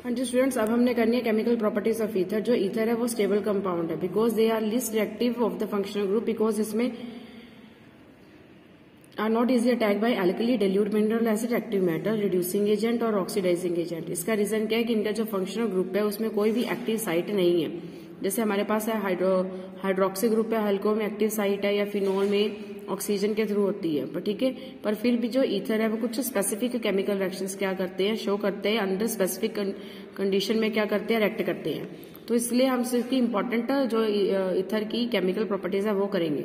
हाँ जी स्टूडेंट्स, अब हमने करनी है केमिकल प्रॉपर्टीज ऑफ ईथर। जो ईथर है वो स्टेबल कंपाउंड है because they are least reactive of the functional group, because इसमें are not easy attack by alkali, dilute mineral acid, active matter, reducing agent और ऑक्सीडाइजिंग एजेंट। इसका reason क्या है कि इनका जो फंक्शनल ग्रुप है उसमें कोई भी एक्टिव साइट नहीं है। जैसे हमारे पास है हाइड्रोक्सी ग्रुप है, अल्कोहल में एक्टिव साइट है, या फिनोल में ऑक्सीजन के थ्रू होती है, पर ठीक है। पर फिर भी जो ईथर है वो कुछ स्पेसिफिक केमिकल रिएक्शंस क्या करते हैं, शो करते हैं, अंडर स्पेसिफिक कंडीशन में क्या करते हैं, रिएक्ट करते हैं। तो इसलिए हम इसकी इंपॉर्टेंट जो ईथर की केमिकल प्रॉपर्टीज है वो करेंगे।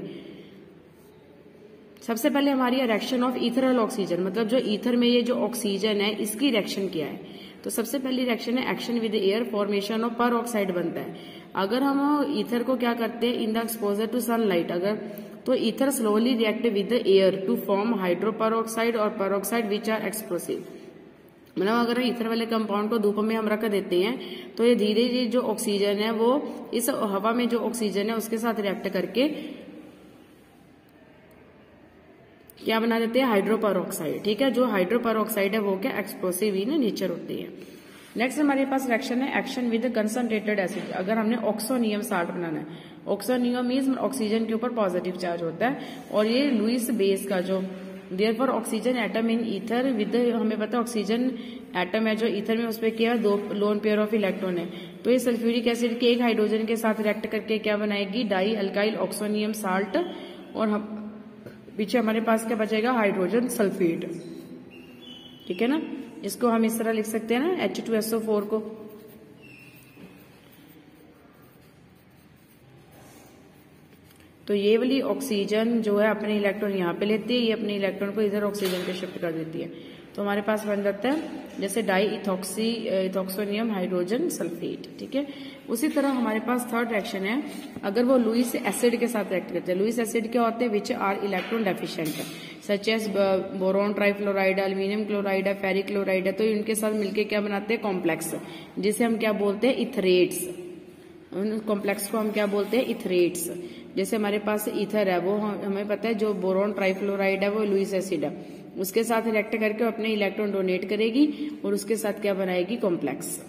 सबसे पहले हमारी रिएक्शन ऑफ ईथरल ऑक्सीजन, मतलब जो ईथर में ये जो ऑक्सीजन है इसकी रिएक्शन क्या है। तो सबसे पहली रिएक्शन है action with air, formation of peroxide बनता है। अगर हम ईथर को क्या करते हैं, in the exposure to sunlight, अगर तो ether slowly react with air to form hydroperoxide और पेरोक्साइड विच आर एक्सप्लोसिव। मतलब अगर ईथर वाले कंपाउंड को धूप में हम रख देते हैं तो ये धीरे धीरे जो ऑक्सीजन है वो इस हवा में जो ऑक्सीजन है उसके साथ रिएक्ट करके क्या बना देते हैं, हाइड्रो पेरोक्साइड। ठीक है, जो हाइड्रो पेरोक्साइड है वो क्या एक्सप्लोसिव इन नेचर होती है। नेक्स्ट हमारे पास रिएक्शन है एक्शन विद कंसंट्रेटेड एसिड। अगर हमने ऑक्सोनियम साल्ट बनाना है, ऑक्सोनियम मींस ऑक्सीजन के ऊपर पॉजिटिव चार्ज होता है और ये लुईस बेस का जो therefore oxygen atom in ether with, हमें पता है ऑक्सीजन एटम है जो ईथर में उस पर क्या दो लोन पेयर ऑफ इलेक्ट्रॉन है, तो ये सल्फ्यूरिक एसिड के एक हाइड्रोजन के साथ रिएक्ट करके क्या बनाएगी, डाई अल्काइल ऑक्सोनियम साल्ट, और हम पीछे हमारे पास क्या बचेगा, हाइड्रोजन सल्फेट। ठीक है ना, इसको हम इस तरह लिख सकते हैं ना H2SO4 को। तो ये वाली ऑक्सीजन जो है अपने इलेक्ट्रॉन यहाँ पे लेती है, ये अपने इलेक्ट्रॉन को इधर ऑक्सीजन पे शिफ्ट कर देती है। तो हमारे पास बन जाता है जैसे डाई इथॉक्सोनियम हाइड्रोजन सल्फेट। ठीक है, उसी तरह हमारे पास थर्ड रिएक्शन है, अगर वो लुईस एसिड के साथ रिएक्ट करते हैं। लुईस एसिड क्या होते हैं, विच आर इलेक्ट्रॉन डेफिशिएंट है, such as boron trifluoride, aluminium chloride है, फेरिक क्लोराइड है। तो इनके साथ मिलकर क्या बनाते हैं, कॉम्प्लेक्स, जिसे हम क्या बोलते हैं, इथरेट्स। उन कॉम्प्लेक्स को हम क्या बोलते हैं, इथरेट्स। जैसे हमारे पास ईथर है वो हमें पता है जो बोरॉन ट्राइफ्लोराइड है वो लुईस एसिड है, उसके साथ रिएक्ट करके अपने इलेक्ट्रॉन डोनेट करेगी और उसके साथ क्या बनाएगी, कॉम्प्लेक्स।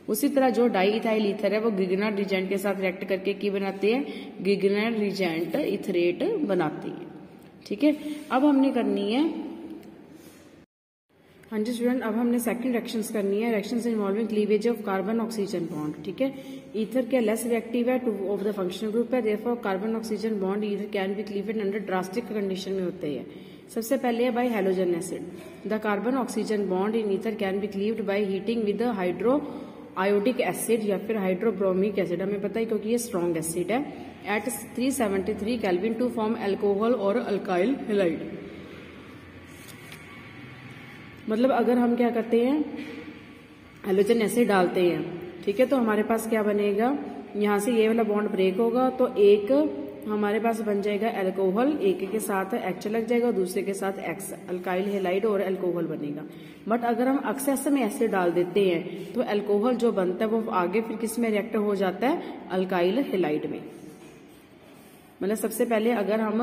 उसी तरह जो डाई इथाइल ईथर है वो गिगनर रिजेंट के साथ रिएक्ट करके की बनाती है, गिगनर रिजेंट इथरेट बनाती है। ठीक है, अब हमने करनी है, हाँ जी स्टूडेंट, अब हमने सेकंड रिएक्शंस करनी है, reactions involving cleavage of carbon oxygen bond. ठीक है, ईथर क्या लेस रिएक्टिव है to of the functional group है, therefore carbon oxygen bond ether can be cleaved under drastic condition में होते हैं। सबसे पहले है by halogen acid. The carbon oxygen bond in ether can be cleaved by heating with hydroiodic acid या फिर hydrobromic acid. हमें पता है क्योंकि ये स्ट्रॉन्ग एसिड है, at 373 kelvin to form alcohol और अल्काइल हैलाइड। मतलब अगर हम क्या करते हैं, हैलोजन एसिड डालते हैं, ठीक है, तो हमारे पास क्या बनेगा, यहाँ से ये वाला बॉन्ड ब्रेक होगा तो एक हमारे पास बन जाएगा अल्कोहल, एक के साथ H लग जाएगा और दूसरे के साथ X, अल्काइल हैलाइड और अल्कोहल बनेगा। बट अगर हम एक्सेस में एसिड डाल देते हैं तो अल्कोहल जो बनता है वो आगे फिर किस में रिएक्ट हो जाता है, अल्काइल हैलाइड में। मतलब सबसे पहले अगर हम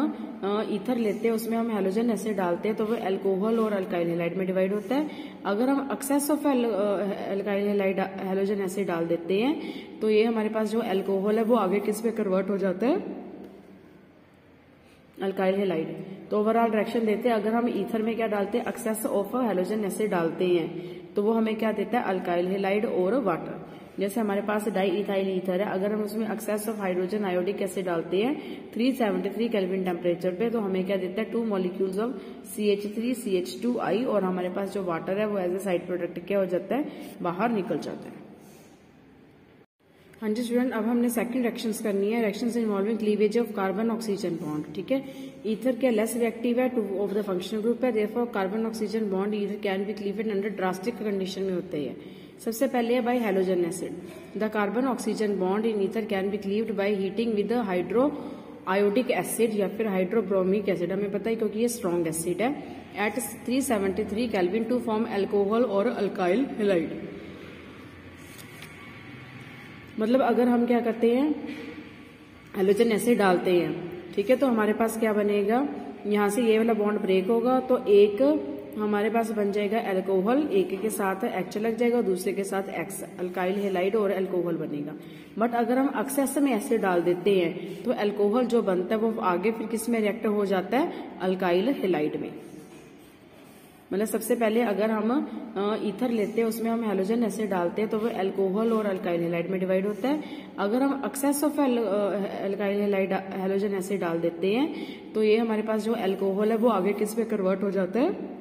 ईथर लेते हैं उसमें हम हैलोजन एसिड डालते हैं तो वो अल्कोहल और अल्काइल हैलाइड में डिवाइड होता है। अगर हम excess of alkyl halide halogen acid डाल देते हैं तो ये हमारे पास जो अल्कोहल है वो आगे किस में कन्वर्ट हो जाता है, अल्काइल हैलाइड। तो ओवरऑल रिएक्शन देते हैं, अगर हम ईथर में क्या डालते हैं, एक्सेस ऑफ हैलोजन एसिड डालते हैं तो वो हमें क्या देता है, अल्काइल हैलाइड और वाटर। जैसे हमारे पास डाई इथाइल ईथर है, अगर हम उसमें excess of hydrogen iodic acid डालते हैं 373 केल्विन टेम्परेचर पे तो हमें क्या देता है, 2 मॉलिक्यूल्स ऑफ CH3CH2I, और हमारे पास जो वाटर है वो एज ए साइड प्रोडक्ट क्या हो जाता है, बाहर निकल जाता है। हाँ जी स्टूडेंट, अब हमने सेकंड रिएक्शंस करनी है, reactions involving cleavage of carbon oxygen bond. ठीक है, ईथर क्या लेस रिएक्टिव है to of the functional group है, therefore carbon oxygen bond ether can be cleaved under drastic condition में होते हैं। सबसे पहले है by halogen acid. The carbon oxygen bond in ether can be cleaved by heating with hydroiodic acid या फिर hydrobromic acid. हमें पता है क्योंकि ये स्ट्रॉन्ग एसिड है, at 373 kelvin to form alcohol और अल्काइल हैलाइड। मतलब अगर हम क्या करते हैं, हैलोजन एसिड डालते हैं, ठीक है, तो हमारे पास क्या बनेगा, यहाँ से ये वाला बॉन्ड ब्रेक होगा तो एक हमारे पास बन जाएगा एल्कोहल, एक के साथ एच लग जाएगा और दूसरे के साथ एक्स, अल्काइल हेलाइड और एल्कोहल बनेगा। बट अगर हम एक्सेस में एसिड डाल देते हैं तो एल्कोहल जो बनता है वो आगे फिर किस में रिएक्ट हो जाता है, अल्काइल हेलाइड में। मतलब सबसे पहले अगर हम ईथर लेते हैं उसमें हम हैलोजन एसिड डालते हैं तो वो एल्कोहल और अल्काइल हेलाइड में डिवाइड होता है। अगर हम excess of alkyl halide halogen acid डाल देते हैं तो ये हमारे पास जो एल्कोहल है वो आगे किस में कन्वर्ट हो जाता है,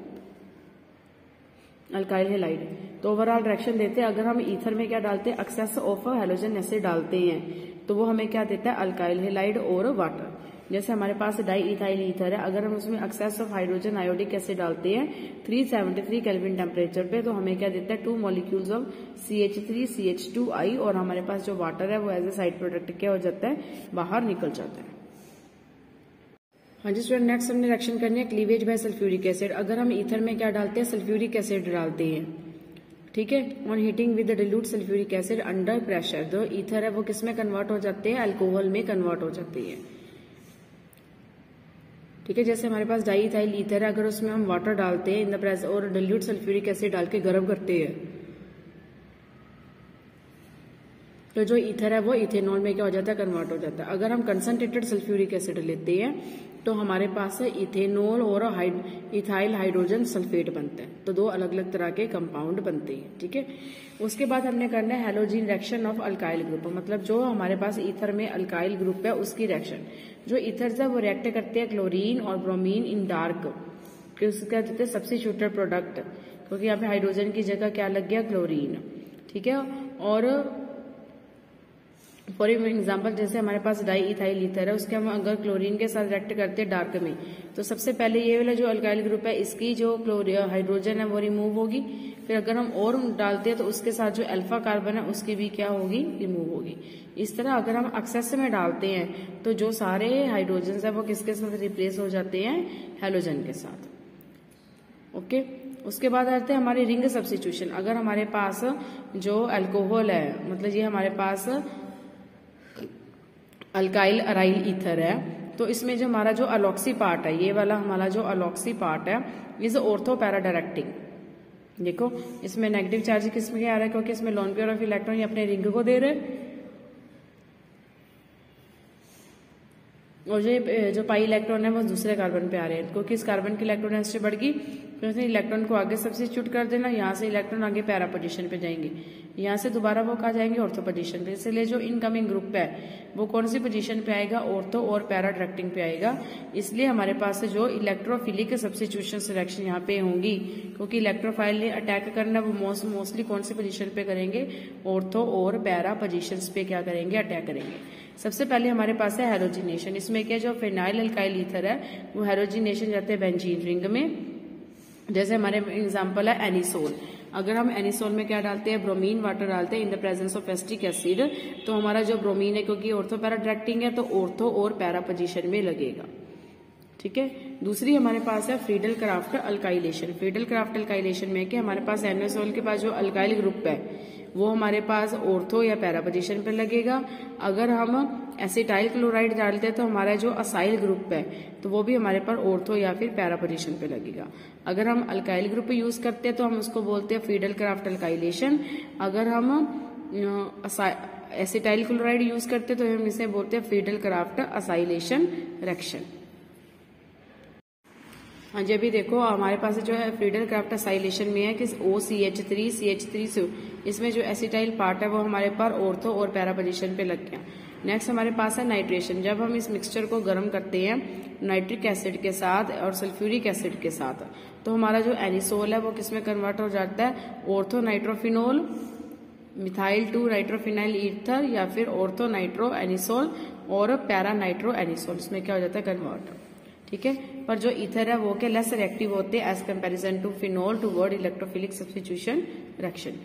अल्काइल हेलाइड। तो ओवरऑल रिएक्शन देते हैं, अगर हम ईथर में क्या डालते हैं, एक्सेस ऑफ हैलोजन एसिड डालते हैं तो वो हमें क्या देता है, अल्काइल हेलाइड और वाटर। जैसे हमारे पास डाई इथाइल ईथर है, अगर हम उसमें excess of hydrogen iodic acid डालते हैं 373 केल्विन टेम्परेचर पे तो हमें क्या देता है, 2 मॉलिक्यूल्स ऑफ CH3 CH2I और हमारे पास जो वाटर है वो एज ए साइड प्रोडक्ट क्या हो जाता है, बाहर निकल जाता है। हाँ जी स्टूडेंट, नेक्स्ट हमने रिएक्शन करनी है क्लीवेज बाय सल्फ्यूरिक एसिड। अगर हम ईथर में क्या डालते हैं, सल्फ्यूरिक एसिड डालते हैं, ठीक है। On heating with dilute sulphuric acid under pressure, जो ईथर है वो किस में कन्वर्ट हो जाते हैं, अल्कोहल में कन्वर्ट हो जाती है, ठीक है। जैसे हमारे पास डाई इथाइल ईथर है, अगर उसमें हम वाटर डालते हैं इन द प्रेशर और डिल्यूट सल्फ्यूरिक एसिड डाल के गर्म करते हैं तो जो ईथर है वो इथेनॉल में क्या हो जाता है, कन्वर्ट हो जाता है। अगर हम कंसंट्रेटेड सल्फ्यूरिक एसिड लेते हैं तो हमारे पास इथेनॉल और इथाइल हाइड्रोजन सल्फेट बनते हैं, तो 2 अलग अलग तरह के कंपाउंड बनते हैं, ठीक है। उसके बाद हमने करना है halogen reaction of alkyl group, मतलब जो हमारे पास ईथर में अल्काइल ग्रुप है उसकी रिएक्शन। जो ईथर है वो रिएक्ट करते हैं क्लोरीन और ब्रोमीन इन डार्क, क्या कहते हैं, सब्स्टिट्यूटेड प्रोडक्ट, क्योंकि यहाँ पे हाइड्रोजन की जगह क्या लग गया, क्लोरीन, ठीक है। और फॉर एग्जाम्पल जैसे हमारे पास डाई इथाइल ईथर है, उसके हम अगर क्लोरीन के साथ रिएक्ट करते हैं डार्क में तो सबसे पहले ये वाला जो अल्काइल ग्रुप है इसकी जो हाइड्रोजन है वो रिमूव होगी। फिर अगर हम और डालते हैं तो उसके साथ जो अल्फा कार्बन है उसकी भी क्या होगी, रिमूव होगी। इस तरह अगर हम एक्सेस में डालते हैं तो जो सारे हाइड्रोजन है वो किसके साथ रिप्लेस हो जाते हैं, हैलोजन के साथ, ओके। उसके बाद आते हैं हमारी रिंग सब्स्टिट्यूशन। अगर हमारे पास जो अल्कोहल है, मतलब ये हमारे पास अल्काइल अराइल ईथर है, तो इसमें जो हमारा जो अलॉक्सी पार्ट है, ये वाला हमारा जो अलॉक्सी पार्ट है इज ऑर्थो पैरा डायरेक्टिंग। देखो इसमें नेगेटिव चार्ज किस में आ रहा है, क्योंकि इसमें लोन पेयर ऑफ इलेक्ट्रॉन ये अपने रिंग को दे रहे हैं, और जो पाई इलेक्ट्रॉन है वो दूसरे कार्बन पे आ रहे हैं, क्योंकि इस कार्बन की इलेक्ट्रॉन डेंसिटी बढ़ गई तो इसने इलेक्ट्रॉन को आगे सब्स्टिट्यूट कर देना, यहाँ से इलेक्ट्रॉन आगे पैरा पोजीशन पे जाएंगे, यहाँ से दोबारा वो कहा जाएंगे ऑर्थो पोजीशन पे। इसलिए जो इनकमिंग ग्रुप है वो कौन सी पोजीशन पे आएगा, ऑर्थो और पैरा डायरेक्टिंग पे आएगा। इसलिए हमारे पास जो इलेक्ट्रोफिलिक सब्स्टिट्यूशन रिएक्शन यहाँ पे होंगी, क्योंकि इलेक्ट्रोफाइल ने अटैक करना वो मोस्टली कौन सी पोजीशन पे करेंगे, ऑर्थो और पैरा पोजीशंस पे क्या करेंगे, अटैक करेंगे। सबसे पहले हमारे पास है हैलोजिनेशन। इसमें क्या जो फिनाइल अल्काइल ईथर है वो हैलोजिनेशन जाते हैं बेंजीन रिंग में। जैसे हमारे एग्जांपल है एनिसोल। अगर हम एनिसोल में क्या डालते हैं, ब्रोमीन वाटर डालते हैं in the presence of acetic acid, तो हमारा जो ब्रोमीन है क्योंकि ऑर्थो पैरा डायरेक्टिंग है तो ऑर्थो और पैरा पोजीशन में लगेगा, ठीक है। दूसरी हमारे पास है Friedel craft alkylation. Friedel craft alkylation में कि हमारे पास एनिसोल के पास जो अल्काइल ग्रुप है वो हमारे पास ऑर्थो या पैरा पोजीशन पर लगेगा। अगर हम एसिटाइल क्लोराइड डालते हैं तो हमारा जो असाइल ग्रुप है तो वो भी हमारे पास ऑर्थो या फिर पैरा पोजीशन पे लगेगा। अगर हम अल्काइल ग्रुप यूज करते हैं तो हम उसको बोलते हैं फ्रीडल क्राफ्ट अल्काइलेशन। अगर हम एसिटाइल क्लोराइड यूज करते हैं तो हम इसे बोलते हैं फ्रीडल क्राफ्ट असाइलेशन रिएक्शन। हाँ जी, अभी देखो हमारे पास जो है फ्रीडल क्राफ्ट असाइलेशन में है कि OCH3 इसमें जो एसिटाइल पार्ट है वो हमारे पास ऑर्थो और पैरा पोजीशन पे लग गया। नेक्स्ट हमारे पास है नाइट्रेशन। जब हम इस मिक्सचर को गर्म करते हैं नाइट्रिक एसिड के साथ और सल्फ्यूरिक एसिड के साथ तो हमारा जो एनिसोल है वो किसमें कन्वर्ट हो जाता है, ortho nitrophenol methyl 2 nitrophenyl ether या फिर ऑर्थो नाइट्रो एनिसोल और पैरा नाइट्रो एनिसोल, इसमें क्या हो जाता है, कन्वर्ट, ठीक है। पर जो ईथर है वो क्या लेस रिएक्टिव होते हैं as comparison to phenol toward electrophilic substitution reaction.